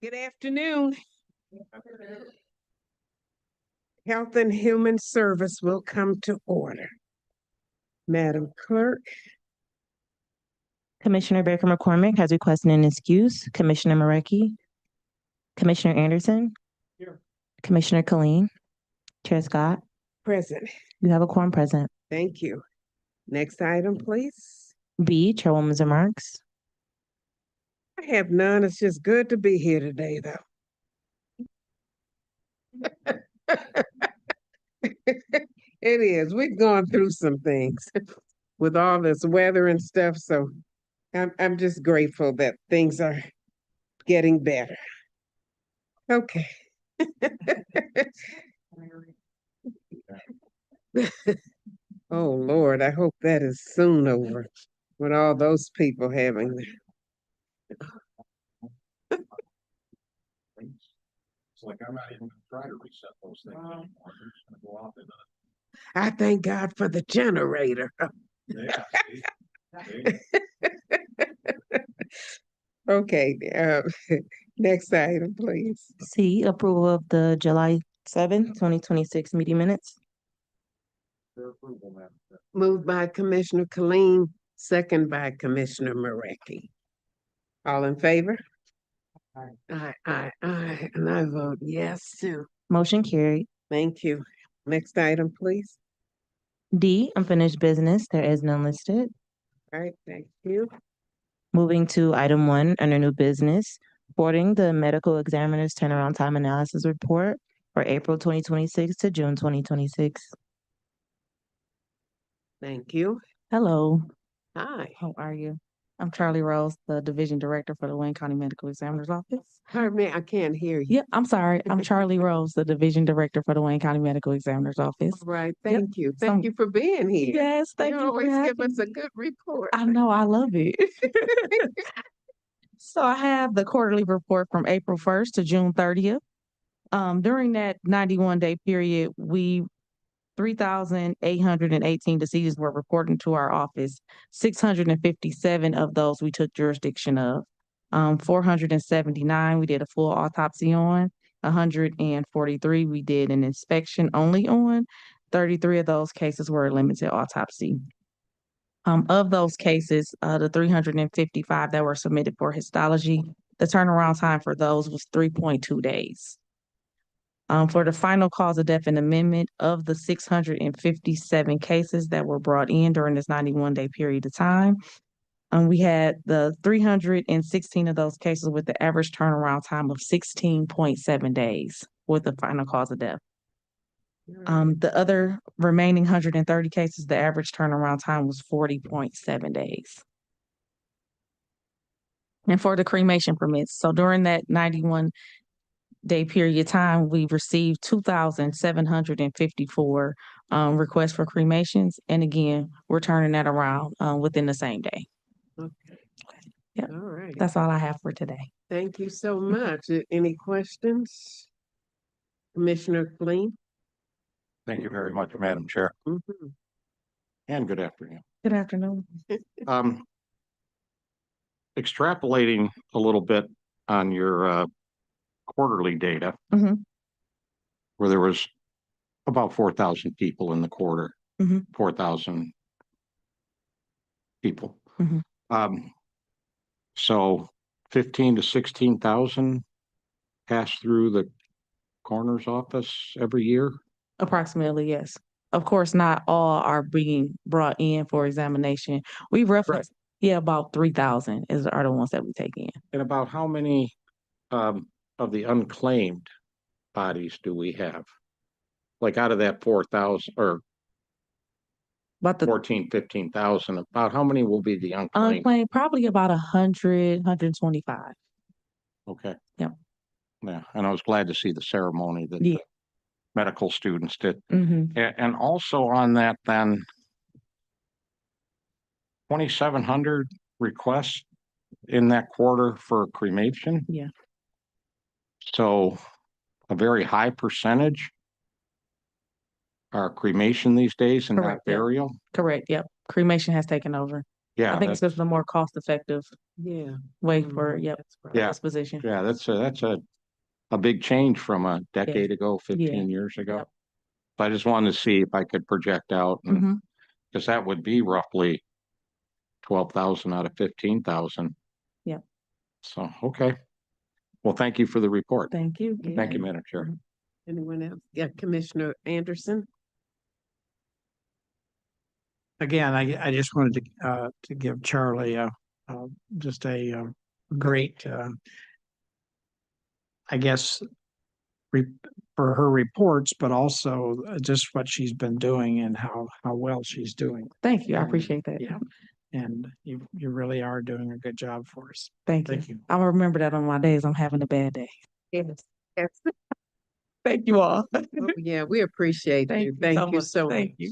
Good afternoon. Health and Human Service will come to order. Madam Clerk, Commissioner Baker McCormick has requested an excuse. Commissioner Marecki. Commissioner Anderson. Here. Commissioner Colleen. Chair Scott. present. You have a quorum present. Thank you. Next item, please. B, Chairwoman's remarks. I have none. It's just good to be here today, though. It is. We've gone through some things with all this weather and stuff, so I'm just grateful that things are getting better. Okay. Oh Lord, I hope that is soon over with all those people having It's like I'm not even gonna try to reset those things anymore. I'm just gonna go off and I thank God for the generator. yeah. See? Okay, next item, please. C, approval of the July 7th, 2026 meeting minutes. Their approval, Madam Chair. Moved by Commissioner Colleen, second by Commissioner Marecki. All in favor? Aye, and I vote yes too. Motion carried. Thank you. Next item, please. D, unfinished business. There is none listed. All right, thank you. Moving to item 1 under new business, reporting the medical examiner's turnaround time analysis report for April 2026 to June 2026. Thank you. Hello. Hi. How are you? I'm Charlie Rose, the Division Director for the Wayne County Medical Examiner's Office. Pardon me, I can't hear you. Yeah, I'm sorry. I'm Charlie Rose, the Division Director for the Wayne County Medical Examiner's Office. All right, Yep. thank you. Thank you for being here. Yes, thank You you for always give having us a me. good report. I know, I love it. So I have the quarterly report from April 1st to June 30th. During that 91-day period, 3,818 deceased were reported to our office. 657 of those we took jurisdiction of. 479 we did a full autopsy on. 143 we did an inspection only on. 33 of those cases were a limited autopsy. Of those cases, the 355 that were submitted for histology, the turnaround time for those was 3.2 days. For the final cause of death and amendment of the 657 cases that were brought in during this 91-day period of time, we had the 316 of those cases with the average turnaround time of 16.7 days with the final cause of death. The other remaining 130 cases, the average turnaround time was 40.7 days. And for the cremation permits, so during that 91-day period of time, we received 2,754 requests for cremations. And again, we're turning that around within the same day. Okay. Yep. All right. That's all I have for today. Thank you so much. Any questions? Commissioner Colleen? Thank you very much, Madam Chair, Mhm. and good afternoon. Good afternoon. Extrapolating a little bit on your quarterly data, Mhm. where there was about 4,000 people in the quarter, Mhm. 4,000 people. Mhm. So 15 to 16,000 pass through the coroner's office every year. Approximately, yes. Of course, not all are being brought in for examination. We reference, about 3,000 are the ones that we take in. And about how many of the unclaimed bodies do we have? Like out of that 4,000 or About the 14, 15,000, about how many will be the unclaimed? unclaimed, probably about 100, 125. Okay. Yep. Yeah, and I was glad to see the ceremony that Yeah. the medical students did. Mm-hmm. And also on that, then 2,700 requests in that quarter for cremation. Yeah. So a very high percentage are cremation these days and Correct, not yeah. burial. Correct. Yep. Cremation has taken over. Yeah, I think it's that's, just a more cost-effective Yeah. way for, yep, That's right. Yeah. this position. yeah, that's a big change from a decade ago, 15 years ago. Yep. So I just wanted to see if I could project out, Mhm. because that would be roughly 12,000 out of 15,000. Yep. So, okay. Well, thank you for the report. Thank you. Thank you, Madam Chair. Anyone else? Yeah, Commissioner Anderson? Again, I just wanted to give Charlie just a great I guess for her reports, but also just what she's been doing and how well she's doing. Thank you. I And, appreciate that. Yeah, and you really are doing a good job for us. Thank you. Thank you. I'll remember that on my days I'm having a bad day. Yes. Yes. Thank you all. Oh, yeah, we appreciate you. Thank you so much. Thank you.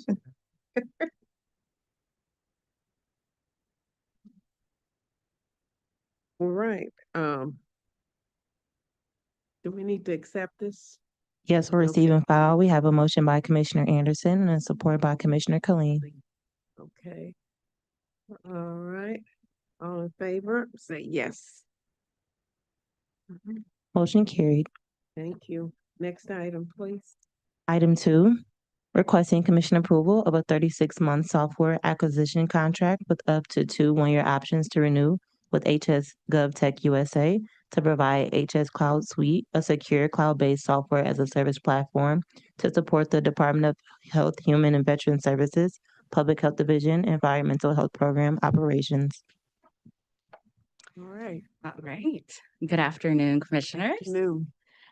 All right. Do we need to accept this? Yes, we're Okay. receiving file. We have a motion by Commissioner Anderson and support by Commissioner Colleen. Okay. All right. All in favor, say yes. Motion carried. Thank you. Next item, please. Item 2, requesting commission approval of a 36-month software acquisition contract with up to 2 one-year options to renew with HS GovTech USA to provide HS Cloud Suite, a secure cloud-based software as a service platform to support the Department of Health, Human and Veteran Services, Public Health Division, Environmental Health Program operations. All right. All right. Good afternoon, Commissioners. New.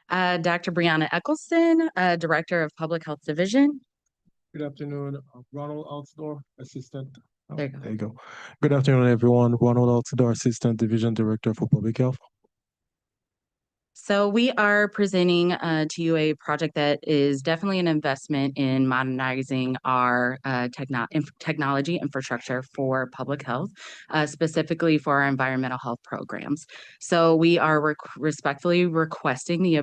Dr. Brianna Eccleston, Director of Public Health Division. Good afternoon, Ronald Outdoor Assistant. Oh, There you go. There you go. Good afternoon, everyone. Ronald Outdoor Assistant Division Director for Public Health. So we are presenting to you a project that is definitely an investment in modernizing our technology infrastructure for public health, specifically for our environmental health programs. So we are respectfully requesting the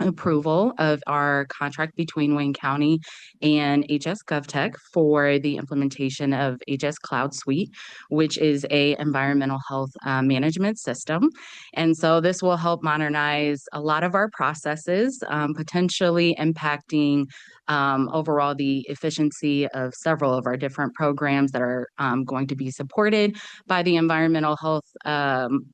approval of our contract between Wayne County and HS GovTech for the implementation of HS Cloud Suite, which is a environmental health management system. And so this will help modernize a lot of our processes, potentially impacting overall the efficiency of several of our different programs that are going to be supported by the environmental health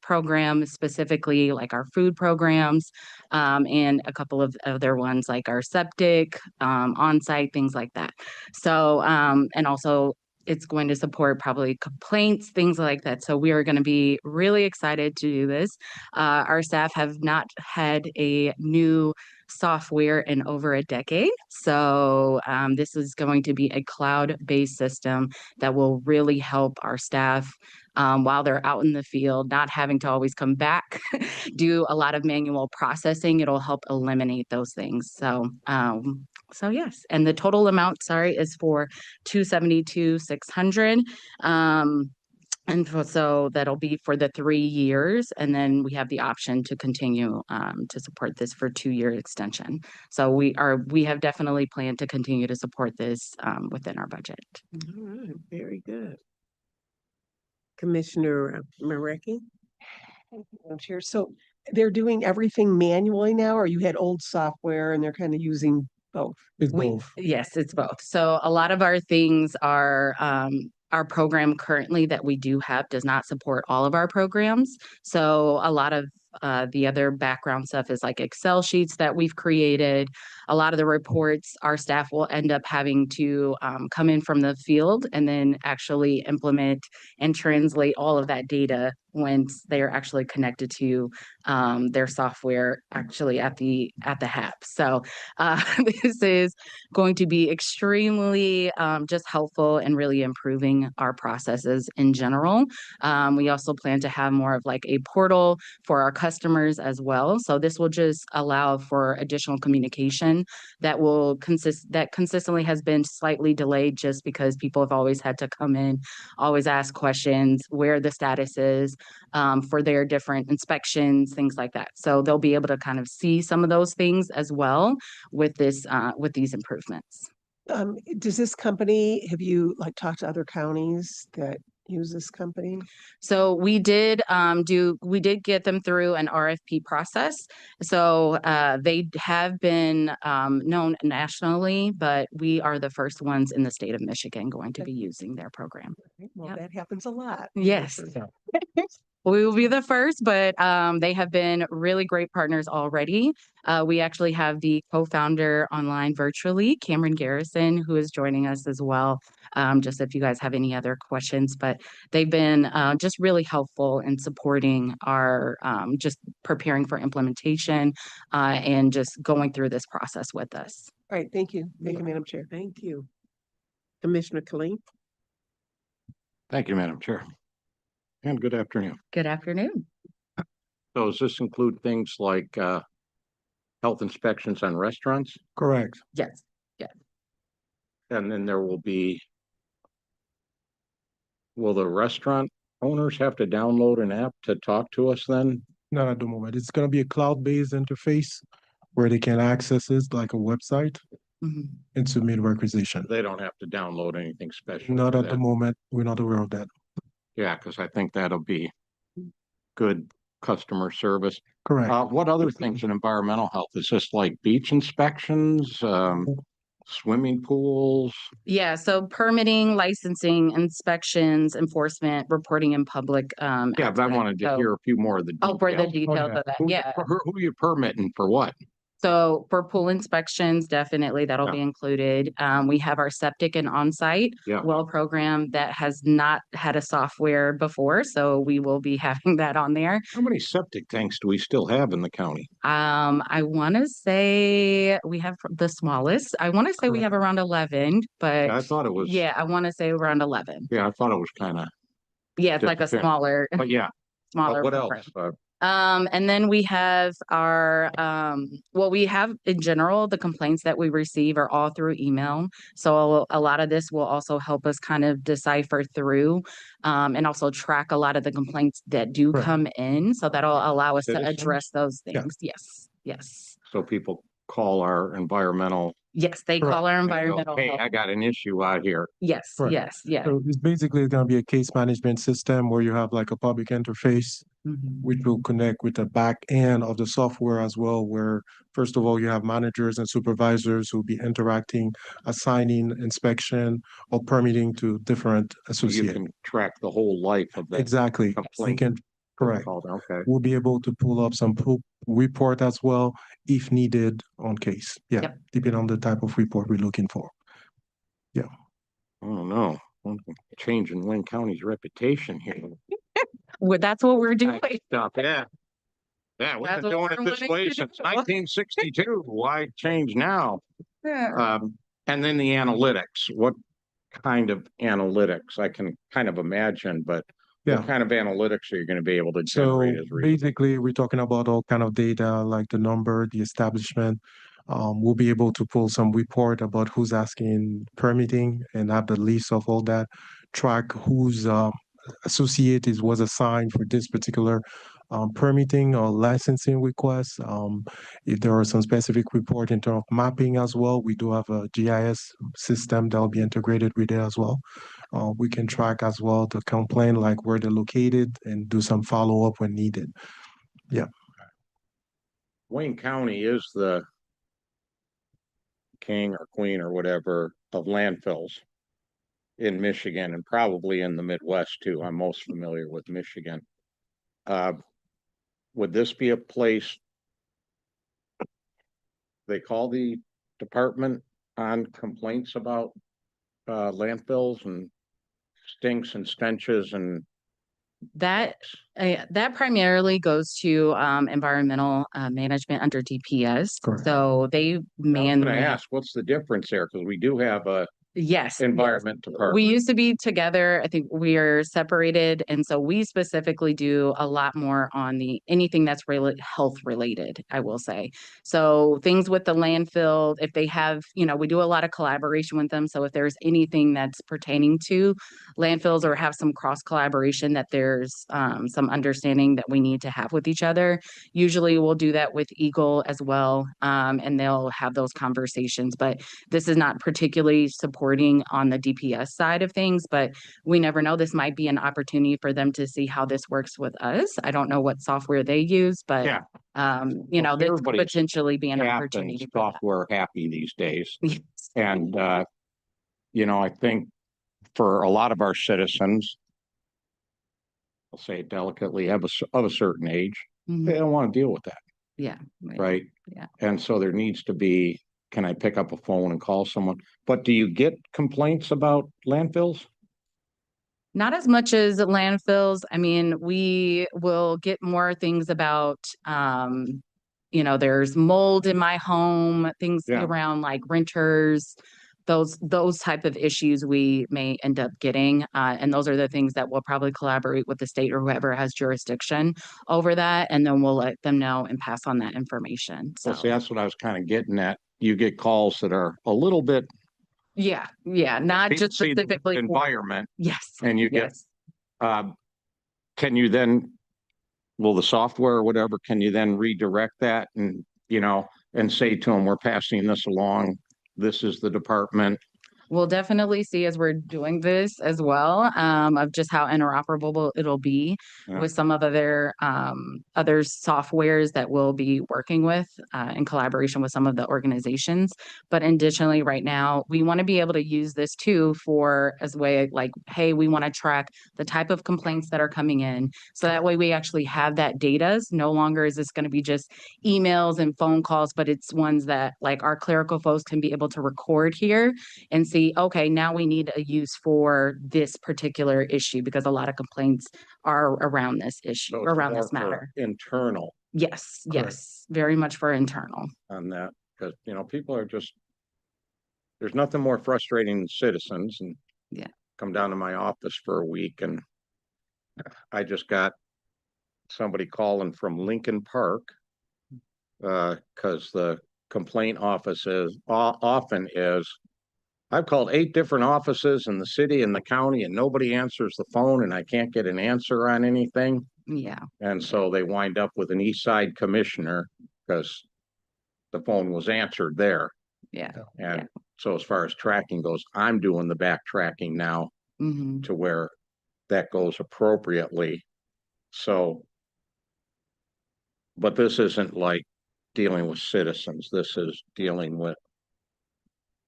program, specifically like our food programs, and a couple of other ones like our septic, on-site, things like that. So, and also it's going to support probably complaints, things like that. So we are going to be really excited to do this. Our staff have not had a new software in over a decade. So this is going to be a cloud-based system that will really help our staff while they're out in the field, not having to always come back, do a lot of manual processing. It'll help eliminate those things. So so yes, and the total amount, sorry, is for $272,600. And so that'll be for the 3 years, and then we have the option to continue to support this for 2-year extension. So we have definitely planned to continue to support this within our budget. All right, very good. Commissioner Marecki? Madam Chair. So they're doing everything manually now, or you had old software and they're kind of using both? It's both. Yes, it's both. So a lot of our things are our program currently that we do have does not support all of our programs. So a lot of the other background stuff is like Excel sheets that we've created. A lot of the reports, our staff will end up having to come in from the field and then actually implement and translate all of that data once they're actually connected to their software actually at the HAP. So this is going to be extremely just helpful and really improving our processes in general. We also plan to have more of like a portal for our customers as well. So this will just allow for additional communication that will consistently has been slightly delayed just because people have always had to come in, always ask questions, where the status is for their different inspections, things like that. So they'll be able to kind of see some of those things as well with this with these improvements. Does this company, have you like talked to other counties that use this company? So we did get them through an RFP process. So they have been known nationally, but we are the first ones in the state of Michigan going to be using their program. Well, Yep. that happens a lot. Yes. We will be the first, but they have been really great partners already. We actually have the co-founder online virtually, Cameron Garrison, who is joining us as well. Just if you guys have any other questions, but they've been just really helpful in supporting our just preparing for implementation and just going through this process with us. All right, thank you. Thank you, Madam Chair. Thank you. Commissioner Khalid? Thank you, Madam Chair. And good afternoon. Good afternoon. So does this include things like health inspections on restaurants? Correct. Yes. And then will the restaurant owners have to download an app to talk to us then? Not at the moment. It's gonna be a cloud-based interface where they can access it like a website Mhm. and submit requisition. They don't have to download anything special. Not for at the that. moment. We're not aware of that. Yeah, because I think that'll be good customer service. Correct. What other things in environmental health? Is this like beach inspections, swimming pools? Yeah, so permitting, licensing, inspections, enforcement, reporting in public. Yeah, but I aspect. wanted to So- hear a few more of the Oh, for the details. details yeah. of that, yeah. Who are you permitting for what? So for pool inspections, definitely that'll Yeah. be included. We have our septic and on-site Yeah. well program that has not had a software before, so we will be having that on there. How many septic tanks do we still have in the county? I want to say we have the smallest. I want to say we have around 11, but I thought it was. yeah, I want to say around 11. Yeah, I thought it was kind of, Yeah, it's like a Different. smaller, but yeah. smaller. What program. else? And then we have our, well, we have in general, the complaints that we receive are all through email. So a lot of this will also help us kind of decipher through, and also track a lot of the complaints that do Correct. come in. So that'll allow us to Citizens? address those Yeah. things. Yes, yes. So people call our environmental. Yes, they Correct. call our and go, environmental Hey, health. I got an issue out here. Yes, Correct. yes, yes. So it's basically gonna be a case management system where you have like a public interface, Mhm. which will connect with the back end of the software as well, where first of all, you have managers and supervisors who'll be interacting, assigning inspection or permitting to different So you associates. can track the whole life of that. Exactly. We complaint. can, correct. Called, okay. We'll be able to pull up some report as well if needed on case. Yeah, Yep. depending on the type of report we're looking for. Oh, no. Changing Wayne County's reputation here. Well, that's what we're doing. Stuff, yeah. Yeah, we've That's been what doing it we're this willing way to since do. 1962. Why change now? Yeah. And then the analytics. What kind of analytics? I can kind of imagine, but Yeah. what kind of analytics are you going to be able to So generate as a result? basically, we're talking about all kind of data like the number, the establishment. We'll be able to pull some report about who's asking permitting and have the list of all that, track whose associate was assigned for this particular permitting or licensing request. If there are some specific report in terms of mapping as well, we do have a GIS system that will be integrated with it as well. We can track as well the complaint, like where they're located, and do some follow-up when needed. Wayne County is the king or queen or whatever of landfills in Michigan and probably in the Midwest too. I'm most familiar with Michigan. Would this be a place they call the department on complaints about landfills and stinks and stenches and That that primarily goes to environmental management under DPS. Correct. So they I was man. gonna ask, what's the difference there? Because we do have a Yes. environment We department. used to be together. I think we are separated. And so we specifically do a lot more on anything that's really health related, I will say. So things with the landfill, if they have, we do a lot of collaboration with them. So if there's anything that's pertaining to landfills or have some cross collaboration that there's some understanding that we need to have with each other, usually we'll do that with Eagle as well. And they'll have those conversations, but this is not particularly supported reporting on the DPS side of things, but we never know. This might be an opportunity for them to see how this works with us. I don't know what software they use, but Yeah. you know, this could Everybody's potentially be an app and opportunity for that. software happy these days. Yes. And, you know, I think for a lot of our citizens, I'll say it delicately, of a certain age, Mhm. they don't want to deal with that, Yeah. right? Yeah. And so there needs to be, can I pick up a phone and call someone? But do you get complaints about landfills? Not as much as landfills. I mean, we will get more things about, you know, there's mold in my home, things Yeah. around like renters, those type of issues we may end up getting. And those are the things that we'll probably collaborate with the state or whoever has jurisdiction over that. And then we'll let them know and pass on that information. So, Well, see, that's what I was kind of getting at. You get calls that are a little bit yeah, not just see the specifically for, environment, yes, and you get, yes. can you then, will the software or whatever, can you then redirect that and, you know, and say to them, we're passing this along, this is the department. We'll definitely see as we're doing this as well, of just how interoperable it'll be Yeah. with some of other softwares that we'll be working with in collaboration with some of the organizations. But additionally, right now, we want to be able to use this too for as a way like, hey, we want to track the type of complaints that are coming in. So that way we actually have that data. No longer is this going to be just emails and phone calls, but it's ones that like our clerical folks can be able to record here and see, okay, now we need a use for this particular issue because a lot of complaints are around this issue, So it's around more this for matter. internal Yes, Correct. yes, very much for internal. on that, because, you know, people are just, there's nothing more frustrating than citizens and Yeah. come down to my office for a week and I just got somebody calling from Lincoln Park because the complaint office is often is, I've called 8 different offices in the city and the county and nobody answers the phone and I can't get an answer on anything. Yeah, And so they wind up with an East Side commissioner because the phone was answered there. yeah. And so as far as tracking goes, I'm doing the backtracking now Hmm. to where that goes appropriately. So, but this isn't like dealing with citizens. This is dealing with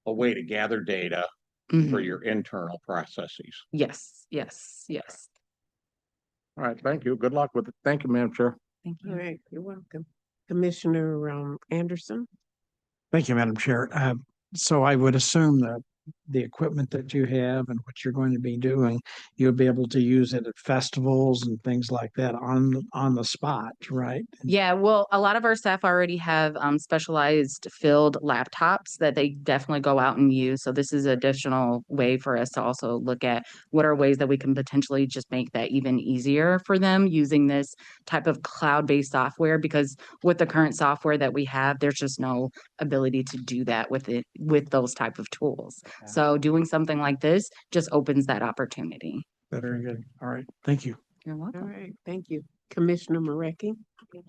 a way to gather data for your internal processes. Yes, yes, yes. All right, thank you. Good luck with it. Thank you, Madam Chair. Thank All you. right, you're welcome. Commissioner Anderson? Thank you, Madam Chair. So I would assume that the equipment that you have and what you're going to be doing, you'll be able to use it at festivals and things like that on the spot, right? Yeah, well, a lot of our staff already have specialized field laptops that they definitely go out and use. So this is an additional way for us to also look at what are ways that we can potentially just make that even easier for them using this type of cloud-based software, because with the current software that we have, there's just no ability to do that with it with those type of tools. So doing something like this just opens that opportunity. Very good. All right. Thank you. You're All welcome. right, thank you. Commissioner Marecki?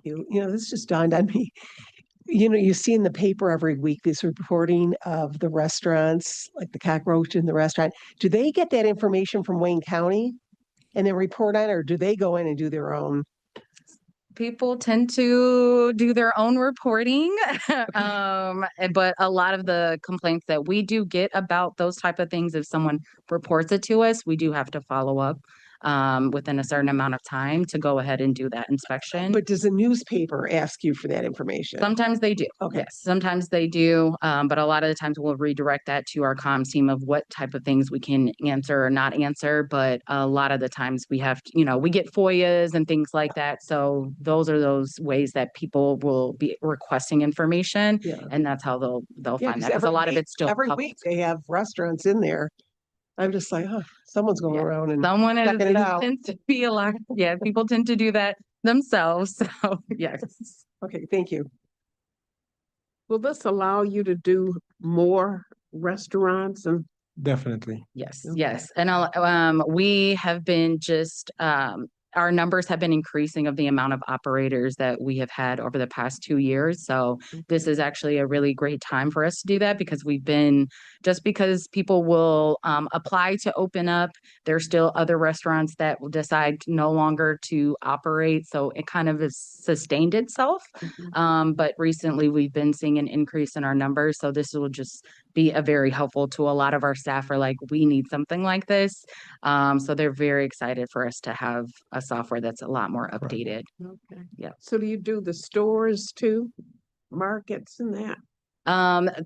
You know, this just dawned on me. You know, you see in the paper every week this reporting of the restaurants, like the cockroach in the restaurant. Do they get that information from Wayne County and then report on it, or do they go in and do their own? People tend to do their own reporting. But a lot of the complaints that we do get about those type of things, if someone reports it to us, we do have to follow up within a certain amount of time to go ahead and do that inspection. But does the newspaper ask you for that information? Sometimes they do. Okay. Yes, sometimes they do. But a lot of the times we'll redirect that to our comms team of what type of things we can answer or not answer. But a lot of the times we have, you know, we get FOIAs and things like that. So those are those ways that people will be requesting information, Yeah. and that's how they'll Yeah, find that, because a lot of it's still every public. week they have restaurants in there. I'm just like, oh, someone's going Yeah. around and Someone is checking it out. tends to be a lot. Yeah, people tend to do that themselves. So yes. Okay, thank you. Will this allow you to do more restaurants and Definitely. Yes, Okay. yes. And we have been just our numbers have been increasing of the amount of operators that we have had over the past 2 years. So this is actually a really great time for us to do that because just because people will apply to open up, there's still other restaurants that will decide no longer to operate. So it kind of has sustained itself. But recently we've been seeing an increase in our numbers. So this will just be a very helpful to a lot of our staff are like, we need something like this. So they're very excited for us to have a software that's a lot more updated. Okay. Yeah. So do you do the stores too? Markets and that?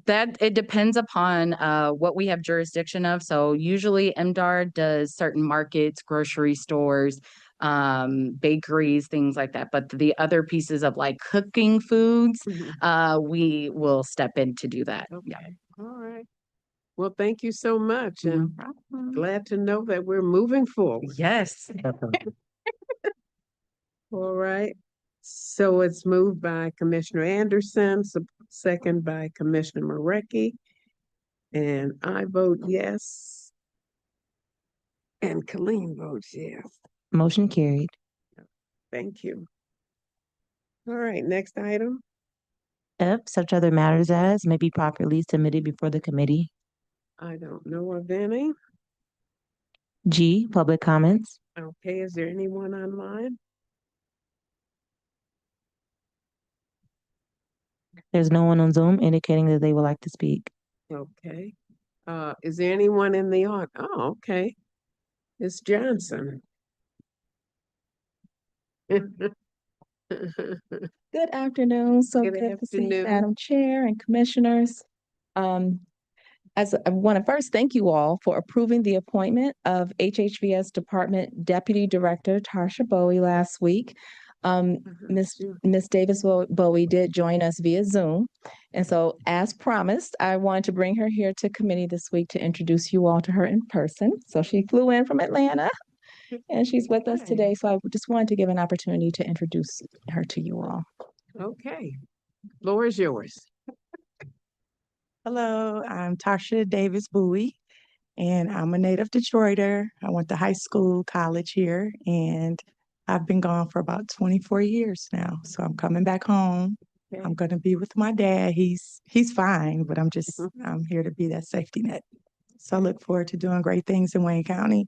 That it depends upon what we have jurisdiction of. So usually MDAR does certain markets, grocery stores, bakeries, things like that. But the other pieces of like cooking foods, we will step in to do that. Yeah. Okay. All right. Well, thank you so much, No and problem. glad to know that we're moving forward. Yes. All right. So it's moved by Commissioner Anderson, second by Commissioner Marecki. And I vote yes. And Colleen votes yes. Motion carried. Thank you. All right, next item. F, such other matters as may be properly submitted before the committee. I don't know of any. G, public comments. Okay, is there anyone online? There's no one on Zoom indicating that they would like to speak. Okay. Is there anyone in the audience? Oh, okay. It's Johnson. Good afternoon. So Good good to see afternoon. Madam Chair and Commissioners. As I want to first thank you all for approving the appointment of HHVS Department Deputy Director Tarsha Bowie last week. Miss Davis Bowie did join us via Zoom. And so as promised, I wanted to bring her here to committee this week to introduce you all to her in person. So she flew in from Atlanta and she's with us today. So I just wanted to give an opportunity to introduce her to you all. Okay. Floor is yours. Hello, I'm Tarsha Davis Bowie, and I'm a native Detroiter. I went to high school, college here, and I've been gone for about 24 years now. So I'm coming back home. Okay. I'm going to be with my dad. He's fine, but I'm here to be that safety net. So I look forward to doing great things in Wayne County.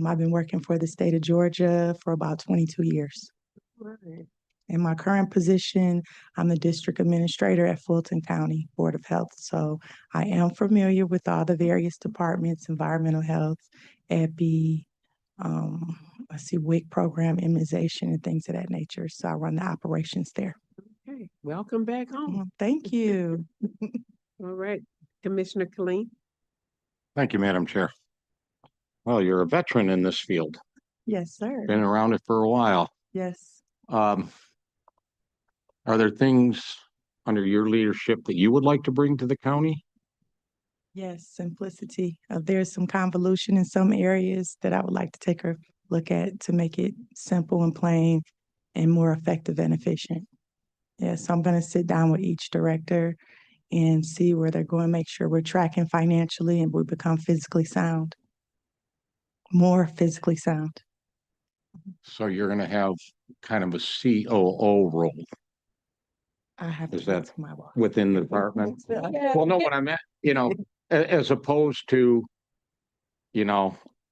I've been working for the state of Georgia for about 22 years. Right. In my current position, I'm the district administrator at Fulton County Board of Health. So I am familiar with all the various departments, environmental health, EPI, WIC program, immunization, and things of that nature. So I run the operations there. Okay. Welcome back home. Thank you. All right. Commissioner Colleen. Thank you, Madam Chair. Well, you're a veteran in this field, Yes, sir. been around it for a while. Yes. Are there things under your leadership that you would like to bring to the county? Yes, simplicity. There's some convolution in some areas that I would like to take a look at to make it simple and plain and more effective and efficient. Yes, I'm going to sit down with each director and see where they're going, make sure we're tracking financially and we become physically sound, more physically sound. So you're going to have kind of a COO role I have Is to that talk to my boss. within the department? Well, no, what I meant, as opposed to,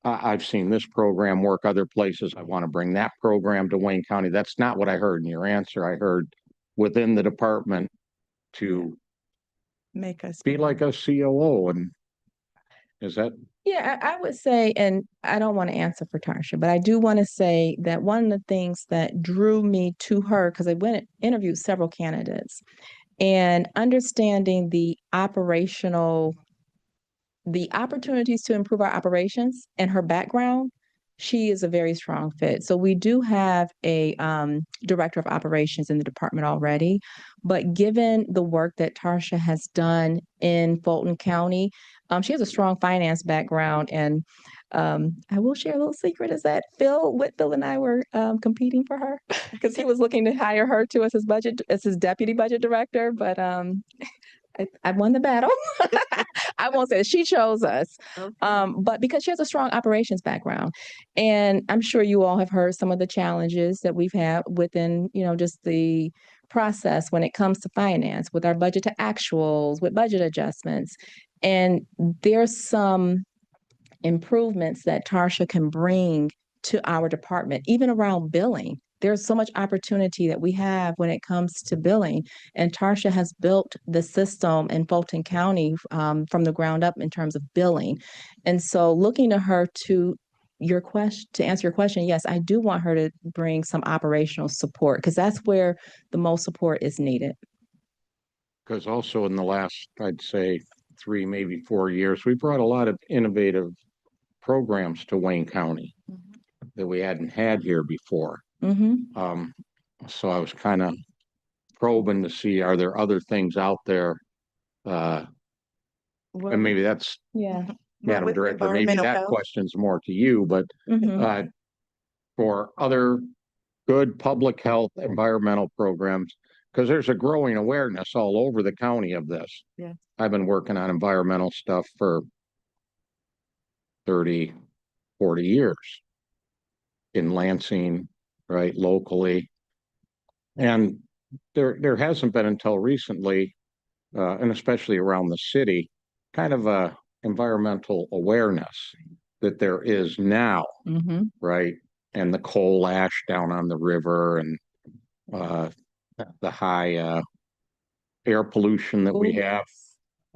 I've seen this program work other places. I want to bring that program to Wayne County. That's not what I heard in your answer. I heard within the department to Make us be like a COO, and is that? Yeah, I would say, and I don't want to answer for Tarsha, but I do want to say that one of the things that drew me to her, because I went and interviewed several candidates, and understanding the opportunities to improve our operations and her background, she is a very strong fit. So we do have a director of operations in the department already, but given the work that Tarsha has done in Fulton County, she has a strong finance background. And I will share a little secret is that Phil Whitfield and I were competing for her because he was looking to hire her as his deputy budget director. But I won the battle. I won't say that. She chose us. Okay. But because she has a strong operations background. And I'm sure you all have heard some of the challenges that we've had within, just the process when it comes to finance, with our budget to actuals, with budget adjustments. And there's some improvements that Tarsha can bring to our department, even around billing. There's so much opportunity that we have when it comes to billing. And Tarsha has built the system in Fulton County from the ground up in terms of billing. And so looking to her to answer your question, yes, I do want her to bring some operational support because that's where the most support is needed. Because also in the last, I'd say 3, maybe 4 years, we brought a lot of innovative programs to Wayne County that we hadn't had here before. So I was kind of probing to see, are there other things out there? And maybe that's, Madam Director, maybe that question's more to you, but for other good public health environmental programs, because there's a growing awareness all over the county of this. Yeah. I've been working on environmental stuff for 30, 40 years in Lansing, right, locally. And there hasn't been until recently, and especially around the city, kind of a environmental awareness that there is now, right? And the coal ash down on the river and the high air pollution that we have.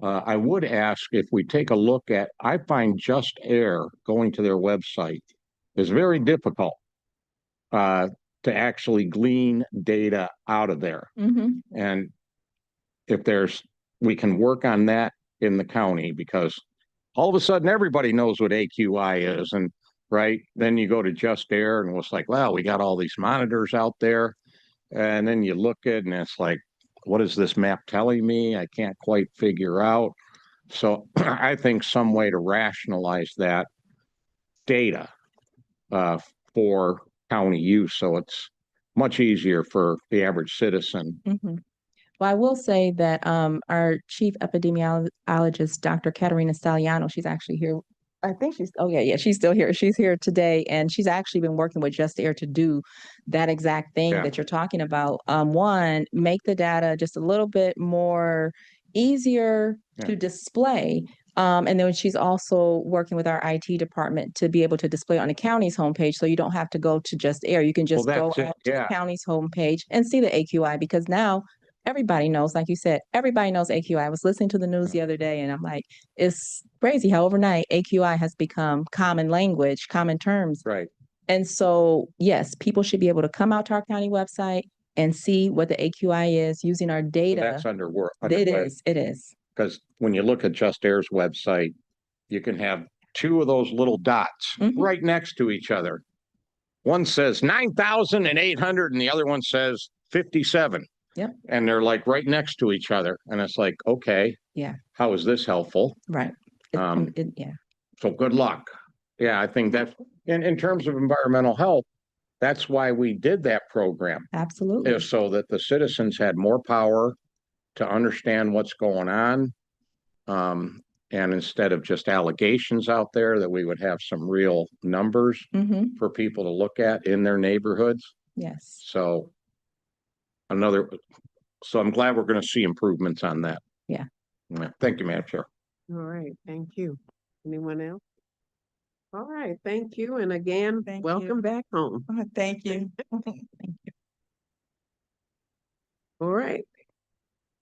I would ask if we take a look at, I find Just Air, going to their website, is very difficult to actually glean data out of there. And if we can work on that in the county, because all of a sudden everybody knows what AQI is. And right, then you go to Just Air and it's like, well, we got all these monitors out there. And then you look at it and it's like, what is this map telling me? I can't quite figure out. So I think some way to rationalize that data for county use, so it's much easier for the average citizen. Well, I will say that our chief epidemiologist, Dr. Katerina Staliano, she's actually here. I think she's still here. She's here today, and she's actually been working with Just Air to do that exact thing that you're talking about. One, make the data just a little bit more easier to display. And then she's also working with our IT department to be able to display on the county's homepage, so you don't have to go to Just Air. You can just go out to the county's homepage and see the AQI, because now everybody knows, like you said, everybody knows AQI. I was listening to the news the other day and I'm like, it's crazy how overnight AQI has become common language, common terms. Right. And so, yes, people should be able to come out to our county website and see what the AQI is using our data. That's under work. It is. Because when you look at Just Air's website, you can have 2 of those little dots right next to each other. One says 9,800 and the other one says 57. Yep. And they're like right next to each other. And it's like, okay. Yeah. How is this helpful? Right. So good luck. Yeah, I think that in terms of environmental health, that's why we did that program. Absolutely. So that the citizens had more power to understand what's going on. And instead of just allegations out there, that we would have some real numbers for people to look at in their neighborhoods. Yes. So I'm glad we're going to see improvements on that. Yeah. Thank you, Madam Chair. All right, thank you. Anyone else? All right, thank you. And again, welcome back home. Thank you. All right.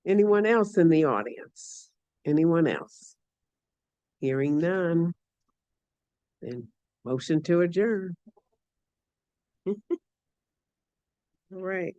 Anyone else in the audience? Anyone else? Hearing none. Then motion to adjourn. All right.